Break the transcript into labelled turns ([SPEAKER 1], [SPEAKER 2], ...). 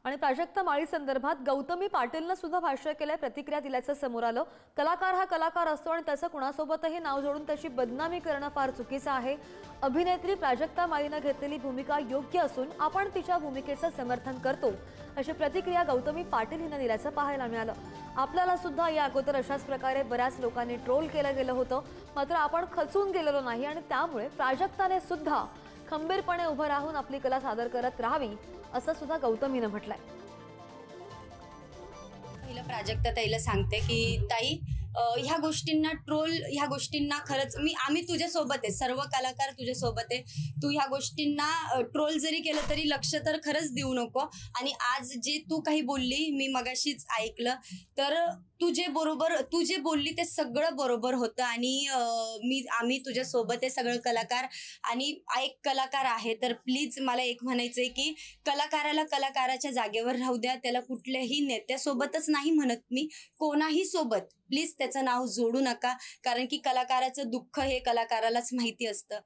[SPEAKER 1] आणि प्राजक्ता माळी संदर्भात गौतमी पाटीलनं सुद्धा भाष्य केलंय, प्रतिक्रिया दिल्याचं समोर आलं। कलाकार हा कलाकार असतो आणि त्याचं कुणासोबतही नाव जोडून त्याची बदनामी करणं फार चुकीचं आहे। अभिनेत्री प्राजक्ता माळीनं घेतलेली भूमिका योग्य असून आपण तिच्या भूमिकेचं समर्थन करतो, अशी प्रतिक्रिया गौतमी पाटील हिनं दिल्याचं पाहायला मिळालं। आपल्याला सुद्धा या अगोदर अशाच प्रकारे बऱ्याच लोकांनी ट्रोल केलं गेलं होतं, मात्र आपण खचून गेलेलो नाही आणि त्यामुळे प्राजक्ताने सुद्धा खंबीरपणे उभं राहून आपली कला सादर करत राहावी, असं सुद्धा गौतमीनं म्हटलंय।
[SPEAKER 2] पहिलं प्राजक्ता ताईला सांगते की ताई, ह्या गोष्टींना खरंच आम्ही तुझ्या सोबत आहे, सर्व कलाकार तुझ्या सोबत आहे। तू ह्या गोष्टींना ट्रोल जरी केलं तरी लक्ष तर खरंच देऊ नको। आणि आज जे तू काही बोलली, मी मगाशीच ऐकलं, तर तू जे बोलली ते सगळं बरोबर होतं। आणि आम्ही तुझ्या सोबत आहे, सगळं कलाकार। आणि एक कलाकार आहे तर प्लीज मला एक म्हणायचंय की कलाकाराला कलाकाराच्या जागेवर राहू द्या। त्याला कुठल्याही नेत्यासोबतच नाही म्हणत मी, कोणाही सोबत प्लीज त्याचं नाव जोडू नका, कारण की कलाकाराचं दुःख हे कलाकारालाच माहिती असतं।